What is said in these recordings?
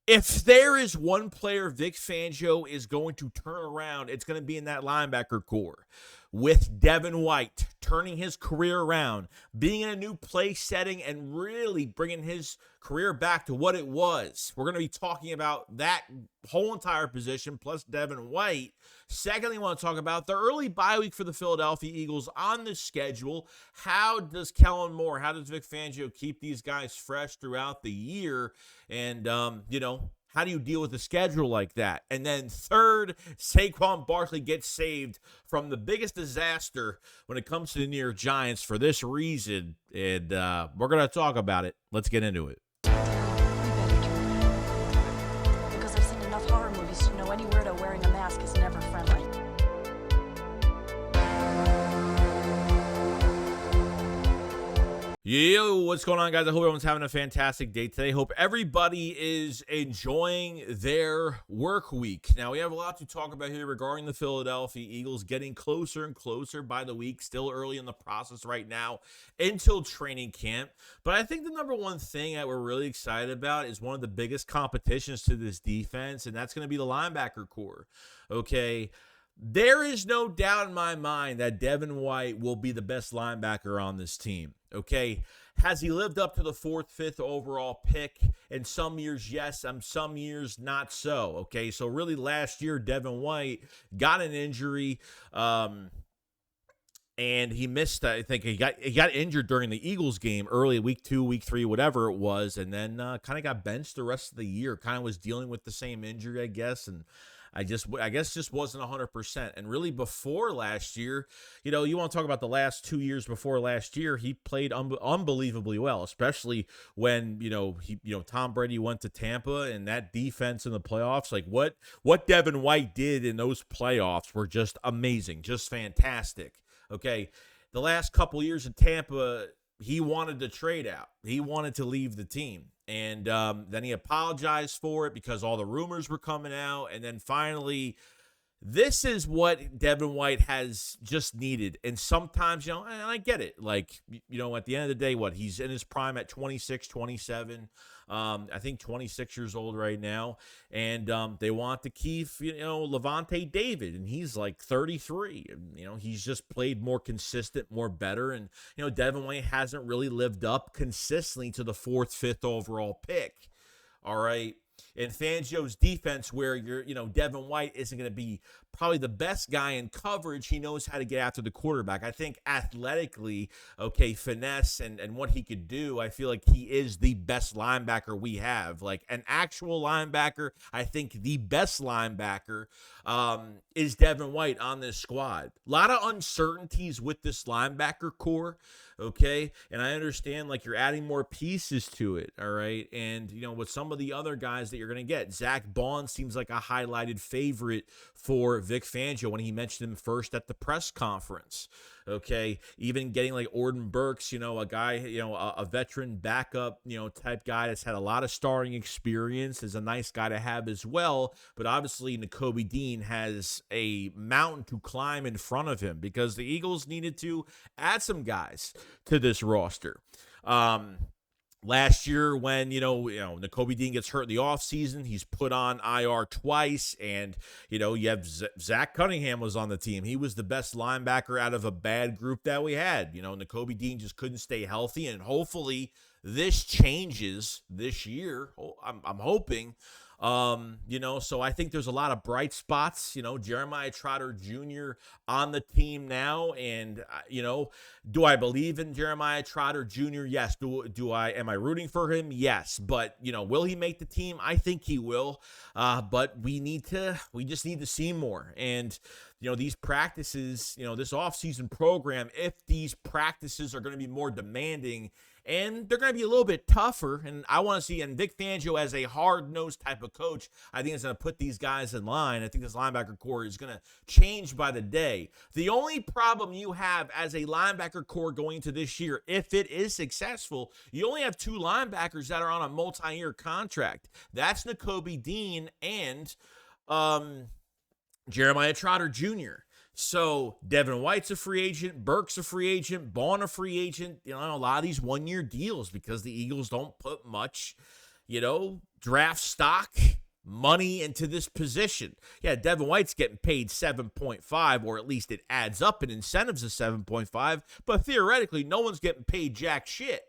If there is one player Vic Fangio is going to turn around, it's going to be in that linebacker core. With Devin White turning his career around, being in a new play setting, and really bringing his career back to what it was. We're going to be talking about that whole entire position, plus Devin White. Secondly, I want to talk about the early bye week for the Philadelphia Eagles on the schedule. How does Kellen Moore, how does Vic Fangio keep these guys fresh throughout the year? And, how do you deal with a schedule like that? And then third, Saquon Barkley gets saved from the biggest disaster when it comes to the New York Giants for this reason. And we're going to talk about it. Let's get into it. Because I've seen enough horror movies to know any weirdo wearing a mask is never friendly. Yo, what's going on, guys? I hope everyone's having a fantastic day today. Hope everybody is enjoying their work week. Now, we have a lot to talk about here regarding the Philadelphia Eagles getting closer and closer by the week. Still early in the process right now until training camp. But I think the number one thing that we're really excited about is one of the biggest competitions to this defense, and that's going to be the linebacker core. Okay. There is no doubt in my mind that Devin White will be the best linebacker on this team, okay? Has he lived up to the 4th, 5th overall pick? In some years, yes. Some years, not so, okay? So really last year, Devin White got an injury, and he missed, I think he got injured during the Eagles game early, week 2, week 3, whatever it was, and then kind of got benched the rest of the year, kind of was dealing with the same injury, I guess, and I guess just wasn't 100%. And really before last year, you want to talk about the last 2 years before last year, he played unbelievably well, especially when, Tom Brady went to Tampa and that defense in the playoffs, like what Devin White did in those playoffs were just amazing, just fantastic. Okay. The last couple years in Tampa, he wanted to trade out. He wanted to leave the team. And then he apologized for it because all the rumors were coming out. And then finally, this is what Devin White has just needed. And sometimes, and I get it. Like, at the end of the day, he's in his prime at 26, 27. I think 26 years old right now. And they want to keep, Levante David. And he's like 33. And, he's just played more consistent, more better. And, Devin White hasn't really lived up consistently to the 4th, 5th overall pick. All right. In Fangio's defense, where Devin White isn't going to be probably the best guy in coverage, he knows how to get after the quarterback. I think athletically, finesse and what he could do, I feel like he is the best linebacker we have. Like an actual linebacker, I think the best linebacker is Devin White on this squad. A lot of uncertainties with this linebacker core. Okay. And I understand you're adding more pieces to it. All right. And, with some of the other guys that you're going to get, Zach Bond seems like a highlighted favorite for Vic Fangio when he mentioned him first at the press conference. Okay. Even getting Orden Burks, a guy, a veteran backup, type guy that's had a lot of starting experience is a nice guy to have as well. But obviously Nakobe Dean has a mountain to climb in front of him because the Eagles needed to add some guys to this roster. Last year when, Nakobe Dean gets hurt in the offseason, he's put on IR twice, and, you have Zach Cunningham was on the team. He was the best linebacker out of a bad group that we had. Nakobe Dean just couldn't stay healthy, and hopefully this changes this year. I'm hoping. So I think there's a lot of bright spots, Jeremiah Trotter Jr. on the team now. And, do I believe in Jeremiah Trotter Jr.? Yes. Am I rooting for him? Yes. But, will he make the team? I think he will. But we just need to see more. And, these practices, this offseason program, if these practices are going to be more demanding and they're going to be a little bit tougher, and I want to see, and Vic Fangio as a hard-nosed type of coach, I think is going to put these guys in line. I think this linebacker core is going to change by the day. The only problem you have as a linebacker core going into this year, if it is successful, you only have 2 linebackers that are on a multi-year contract. That's Nakobe Dean and Jeremiah Trotter Jr. So Devin White's a free agent, Burke's a free agent, Bond a free agent. A lot of these 1-year deals because the Eagles don't put much draft stock money into this position. Yeah, Devin White's getting paid 7.5, or at least it adds up in incentives of 7.5, but theoretically, no one's getting paid jack shit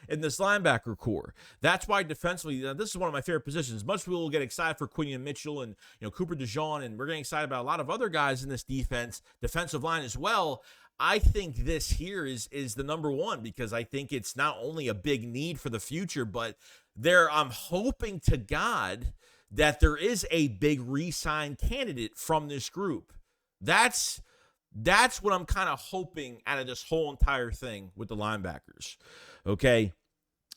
in this linebacker core. That's why defensively, this is one of my favorite positions. As much as we will get excited for Quinion Mitchell and Cooper DeJean, and we're getting excited about a lot of other guys in this defensive line as well, I think this here is the number one, because I think it's not only a big need for the future, but I'm hoping to God that there is a big re-sign candidate from this group. That's what I'm kind of hoping out of this whole entire thing with the linebackers. Okay.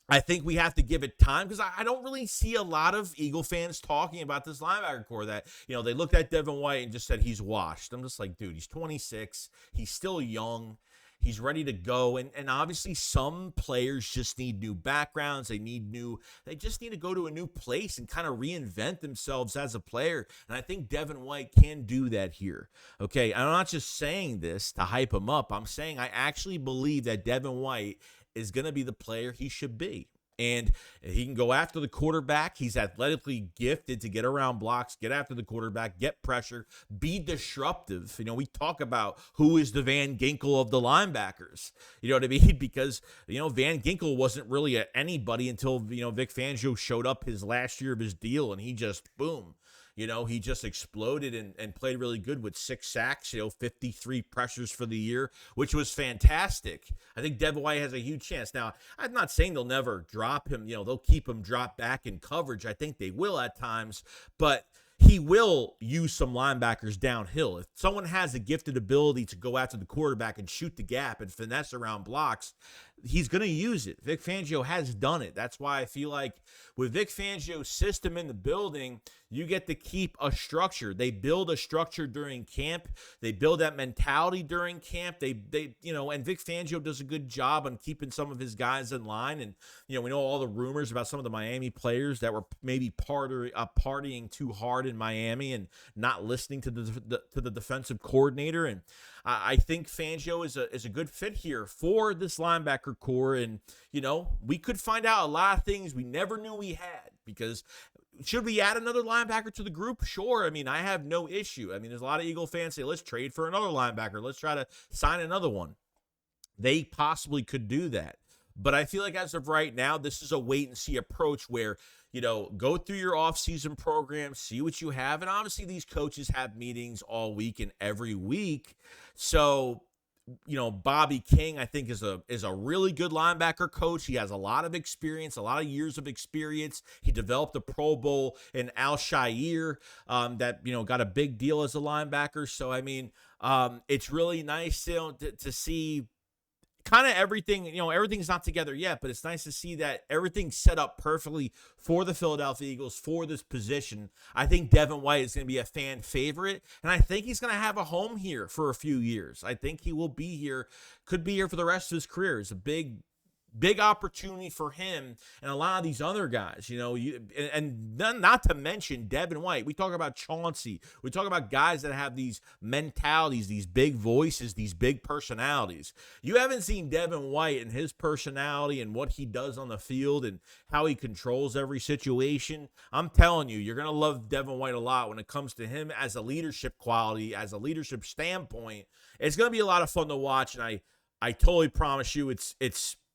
I think we have to give it time, because I don't really see a lot of Eagle fans talking about this linebacker core that, they looked at Devin White and just said he's washed. I'm just like, dude, he's 26. He's still young. He's ready to go. And obviously some players just need new backgrounds. They just need to go to a new place and kind of reinvent themselves as a player. And I think Devin White can do that here. Okay. I'm not just saying this to hype him up. I'm saying I actually believe that Devin White is going to be the player he should be. And he can go after the quarterback. He's athletically gifted to get around blocks, get after the quarterback, get pressure, be disruptive. We talk about who is the Van Ginkel of the linebackers. You know what I mean? Because, Van Ginkel wasn't really anybody until, Vic Fangio showed up his last year of his deal, and he just, boom. He just exploded and played really good with 6 sacks, 53 pressures for the year, which was fantastic. I think Devin White has a huge chance. Now, I'm not saying they'll never drop him. They'll keep him drop back in coverage. I think they will at times, but he will use some linebackers downhill. If someone has a gifted ability to go after the quarterback and shoot the gap and finesse around blocks, he's going to use it. Vic Fangio has done it. That's why I feel like with Vic Fangio's system in the building, you get to keep a structure. They build a structure during camp. They build that mentality during camp. And Vic Fangio does a good job on keeping some of his guys in line. And, we know all the rumors about some of the Miami players that were maybe partying too hard in Miami and not listening to the defensive coordinator. And I think Fangio is a good fit here for this linebacker core. And, we could find out a lot of things we never knew we had, because should we add another linebacker to the group? Sure. I have no issue. There's a lot of Eagle fans say, let's trade for another linebacker. Let's try to sign another one. They possibly could do that. But I feel like as of right now, this is a wait and see approach where, go through your offseason program, see what you have. And obviously these coaches have meetings all week and every week. So, Bobby King, I think, is a really good linebacker coach. He has a lot of experience, a lot of years of experience. He developed a Pro Bowl in Al-Shaair that, got a big deal as a linebacker. So, it's really nice to see kind of everything, everything's not together yet, but it's nice to see that everything's set up perfectly for the Philadelphia Eagles for this position. I think Devin White is going to be a fan favorite, and I think he's going to have a home here for a few years. I think he will be here, could be here for the rest of his career. It's a big opportunity for him and a lot of these other guys, and not to mention Devin White. We talk about Chauncey. We talk about guys that have these mentalities, these big voices, these big personalities. You haven't seen Devin White and his personality and what he does on the field and how he controls every situation. I'm telling you, you're going to love Devin White a lot when it comes to him as a leadership quality, as a leadership standpoint. It's going to be a lot of fun to watch, and I totally promise you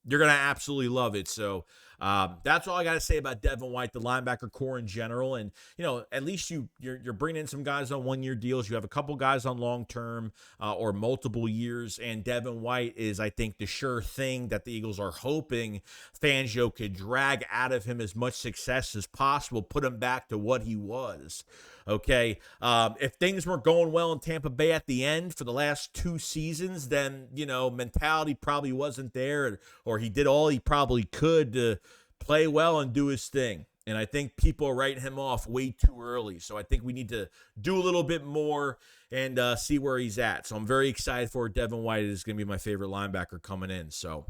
you're going to absolutely love it. So that's all I got to say about Devin White, the linebacker core in general. And, at least you're bringing in some guys on one-year deals. You have a couple guys on long-term or multiple years. And Devin White is, I think, the sure thing that the Eagles are hoping Fangio could drag out of him as much success as possible, put him back to what he was. Okay, if things weren't going well in Tampa Bay at the end for the last 2 seasons, then, mentality probably wasn't there, or he did all he probably could to play well and do his thing. And I think people are writing him off way too early. So I think we need to do a little bit more and see where he's at. So I'm very excited for Devin White. It is going to be my favorite linebacker coming in. So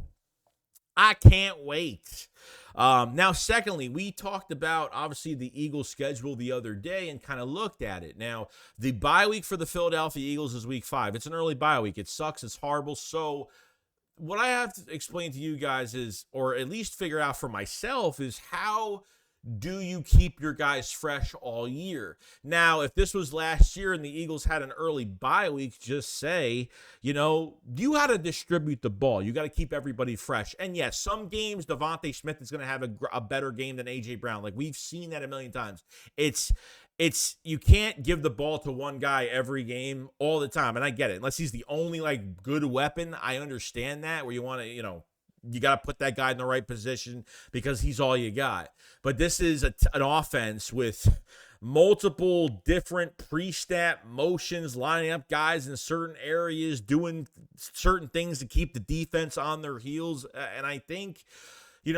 I can't wait. Now, secondly, we talked about, obviously, the Eagles schedule the other day and kind of looked at it. Now, the bye week for the Philadelphia Eagles is week 5. It's an early bye week. It sucks. It's horrible. So what I have to explain to you guys is, or at least figure out for myself, is how do you keep your guys fresh all year? Now, if this was last year and the Eagles had an early bye week, just say, you got to distribute the ball. You got to keep everybody fresh. And yes, some games, Devontae Smith is going to have a better game than A.J. Brown. Like, we've seen that a million times. It's you can't give the ball to one guy every game all the time. And I get it. Unless he's the only, like, good weapon, I understand that, where you want to, you got to put that guy in the right position because he's all you got. But this is an offense with multiple different pre-snap motions, lining up guys in certain areas, doing certain things to keep the defense on their heels. And I think, you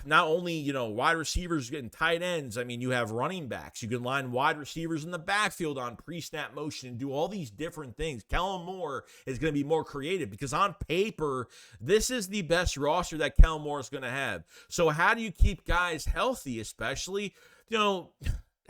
not only, wide receivers getting tight ends. I mean, you have running backs. You can line wide receivers in the backfield on pre-snap motion and do all these different things. Kellen Moore is going to be more creative because on paper, this is the best roster that Kellen Moore is going to have. So how do you keep guys healthy, especially,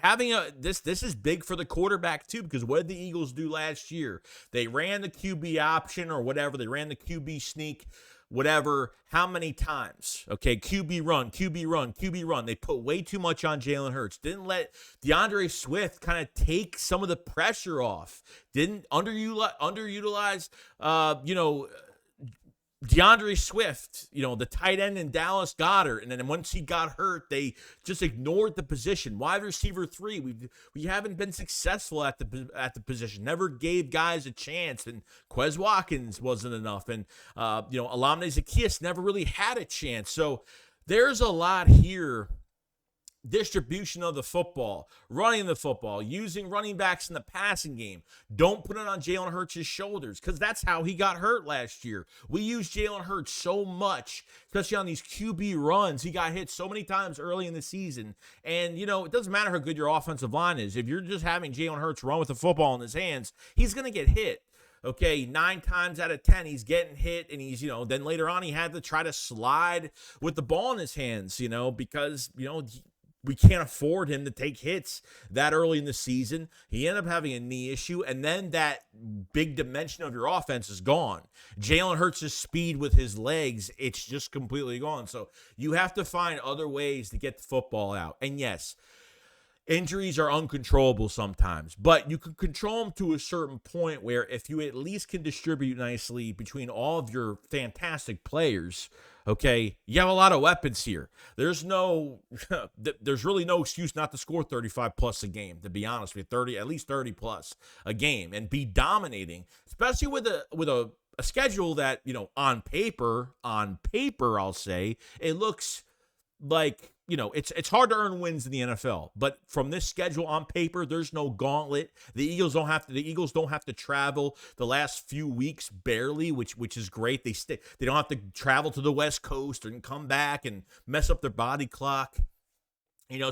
having this is big for the quarterback too, because what did the Eagles do last year? They ran the QB option or whatever. They ran the QB sneak, whatever, how many times? Okay, QB run, QB run, QB run. They put way too much on Jalen Hurts. Didn't let DeAndre Swift kind of take some of the pressure off. Didn't underutilize, DeAndre Swift, the tight end in Dallas Goedert, and then once he got hurt, they just ignored the position. Wide receiver 3, we haven't been successful at the position. Never gave guys a chance, and Quez Watkins wasn't enough, and Olamide Zaccheaus never really had a chance. So there's a lot here. Distribution of the football, running the football, using running backs in the passing game. Don't put it on Jalen Hurts' shoulders, because that's how he got hurt last year. We used Jalen Hurts so much, especially on these QB runs. He got hit so many times early in the season. And, it doesn't matter how good your offensive line is. If you're just having Jalen Hurts run with the football in his hands, he's going to get hit. Okay, 9 times out of 10, he's getting hit, and he's, then later on, he had to try to slide with the ball in his hands, because, we can't afford him to take hits that early in the season. He ended up having a knee issue, and then that big dimension of your offense is gone. Jalen Hurts' speed with his legs, it's just completely gone. So you have to find other ways to get the football out. And yes, injuries are uncontrollable sometimes, but you can control them to a certain point where if you at least can distribute nicely between all of your fantastic players, okay, you have a lot of weapons here. There's really no excuse not to score 35 plus a game, to be honest with you. At least 30 plus a game, and be dominating, especially with a schedule that, on paper, I'll say, it looks like, it's hard to earn wins in the NFL, but from this schedule on paper, there's no gauntlet. The Eagles don't have to travel the last few weeks barely, which is great. They don't have to travel to the West Coast and come back and mess up their body clock.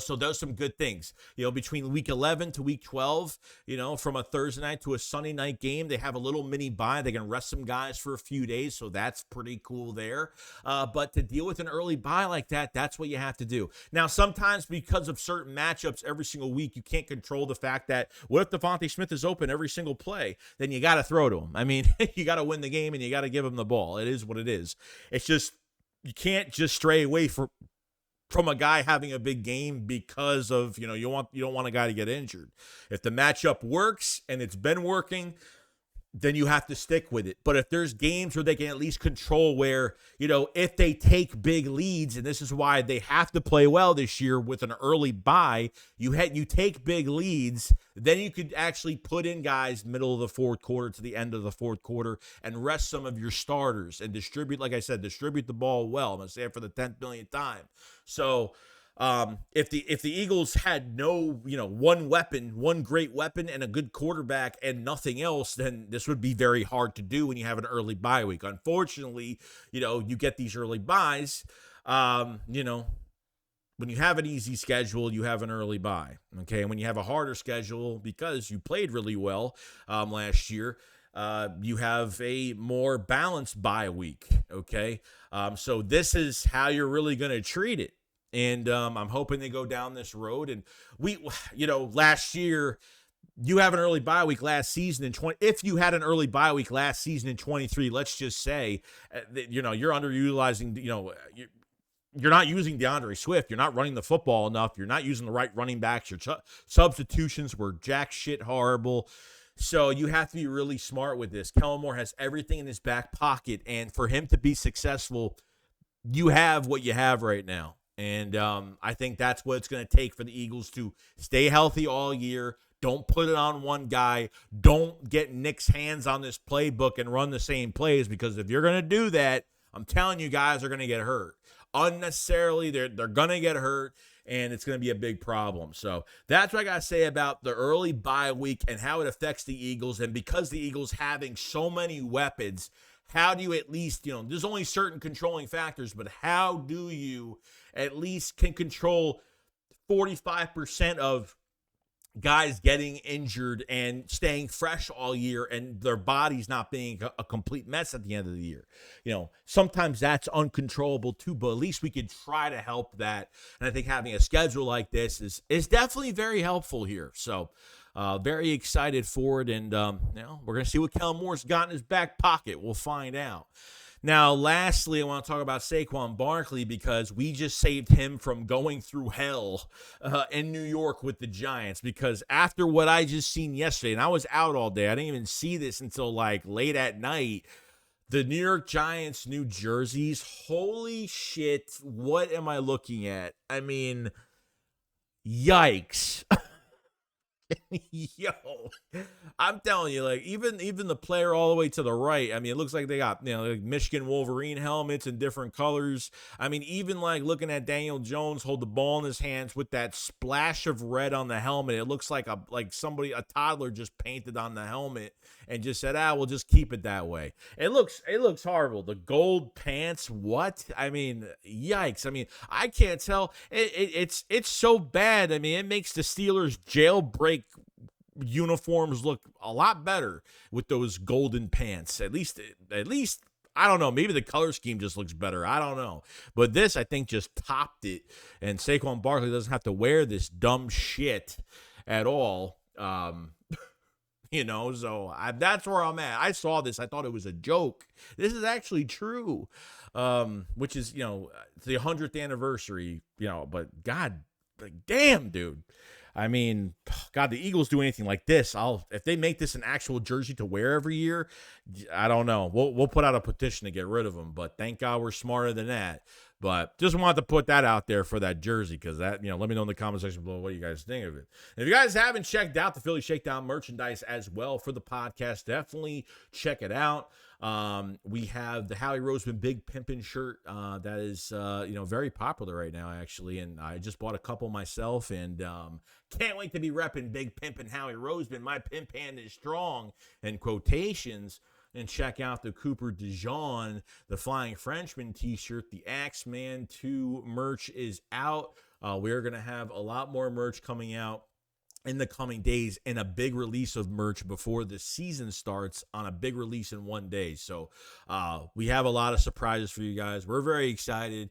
So there's some good things, between week 11 to week 12, from a Thursday night to a Sunday night game, they have a little mini bye. They can rest some guys for a few days. So that's pretty cool there. But to deal with an early bye like that, that's what you have to do. Now, sometimes because of certain matchups every single week, you can't control the fact that what if Devontae Smith is open every single play? Then you got to throw to him. I mean, you got to win the game and you got to give him the ball. It is what it is. It's just, you can't just stray away from a guy having a big game because of, you don't want a guy to get injured. If the matchup works and it's been working, then you have to stick with it. But if there's games where they can at least control where, if they take big leads, and this is why they have to play well this year with an early bye, you take big leads, then you could actually put in guys middle of the fourth quarter to the end of the fourth quarter and rest some of your starters and distribute the ball well. I'm going to say it for the 10th millionth time. So if the Eagles had no, one great weapon and a good quarterback and nothing else, then this would be very hard to do when you have an early bye week. Unfortunately, you get these early byes, when you have an easy schedule, you have an early bye. Okay. And when you have a harder schedule, because you played really well last year, you have a more balanced bye week. Okay. So this is how you're really going to treat it. And I'm hoping they go down this road. And last year, you have an early bye week last season in 20. If you had an early bye week last season in 23, let's just say, you're underutilizing, you're not using DeAndre Swift. You're not running the football enough. You're not using the right running backs. Your substitutions were jack shit horrible. So you have to be really smart with this. Kellen Moore has everything in his back pocket, and for him to be successful, you have what you have right now. And I think that's what it's going to take for the Eagles to stay healthy all year. Don't put it on one guy. Don't get Nick's hands on this playbook and run the same plays, because if you're going to do that, I'm telling you, guys are going to get hurt. Unnecessarily, they're going to get hurt, and it's going to be a big problem. So that's what I got to say about the early bye week and how it affects the Eagles. And because the Eagles having so many weapons, how do you at least, there's only certain controlling factors, but how do you at least can control 45% of guys getting injured and staying fresh all year and their bodies not being a complete mess at the end of the year? Sometimes that's uncontrollable too, but at least we could try to help that. And I think having a schedule like this is definitely very helpful here. So very excited for it. And we're going to see what Kellen Moore's got in his back pocket. We'll find out. Now, lastly, I want to talk about Saquon Barkley, because we just saved him from going through hell in New York with the Giants, because after what I just seen yesterday, and I was out all day, I didn't even see this until like late at night, the New York Giants new jerseys, holy shit, what am I looking at? I mean, yikes. Yo, I'm telling you, like even the player all the way to the right, I mean, it looks like they got like Michigan Wolverine helmets in different colors. I mean, even like looking at Daniel Jones hold the ball in his hands with that splash of red on the helmet, it looks like a toddler just painted on the helmet and just said, we'll just keep it that way. It looks horrible. The gold pants, what? I mean, yikes. I mean, I can't tell. It's so bad. I mean, it makes the Steelers jailbreak uniforms look a lot better with those golden pants. At least I don't know, maybe the color scheme just looks better. I don't know. But this, I think, just topped it. And Saquon Barkley doesn't have to wear this dumb shit at all. So that's where I'm at. I saw this. I thought it was a joke. This is actually true, which is, it's the 100th anniversary, but God damn, dude. I mean, God, the Eagles do anything like this, if they make this an actual jersey to wear every year, I don't know. We'll put out a petition to get rid of them, but thank God we're smarter than that. But just wanted to put that out there for that jersey, because that, let me know in the comment section below what you guys think of it. And if you guys haven't checked out the Philly Shakedown merchandise as well for the podcast, definitely check it out. We have the Howie Roseman Big Pimpin' shirt that is, very popular right now, actually. And I just bought a couple myself, and can't wait to be repping Big Pimpin' Howie Roseman. My pimp hand is strong, in quotations. And check out the Cooper DeJean, the Flying Frenchman t-shirt. The Axeman 2 merch is out. We're going to have a lot more merch coming out in the coming days, and a big release of merch before the season starts on a big release in one day. So we have a lot of surprises for you guys. We're very excited.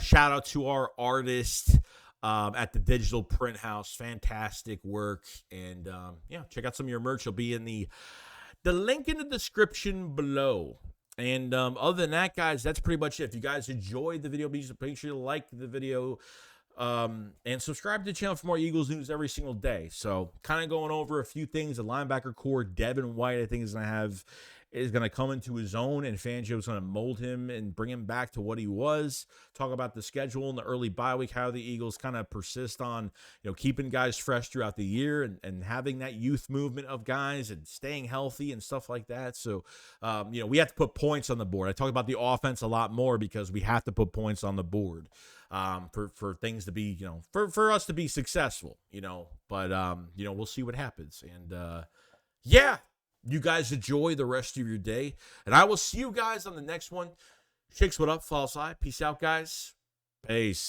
Shout out to our artist at the Digital Print House. Fantastic work. And check out some of your merch. It'll be in the link in the description below. And other than that, guys, that's pretty much it. If you guys enjoyed the video, please make sure to like the video and subscribe to the channel for more Eagles news every single day. So kind of going over a few things. The linebacker core, Devin White, I think is going to come into his own, and Fangio is going to mold him and bring him back to what he was. Talk about the schedule in the early bye week, how the Eagles kind of persist on, keeping guys fresh throughout the year and having that youth movement of guys and staying healthy and stuff like that. So, we have to put points on the board. I talk about the offense a lot more because we have to put points on the board for things to be, for us to be successful, but, we'll see what happens. And, you guys enjoy the rest of your day, and I will see you guys on the next one. Shakes, what up? Fall side. Peace out, guys. Peace.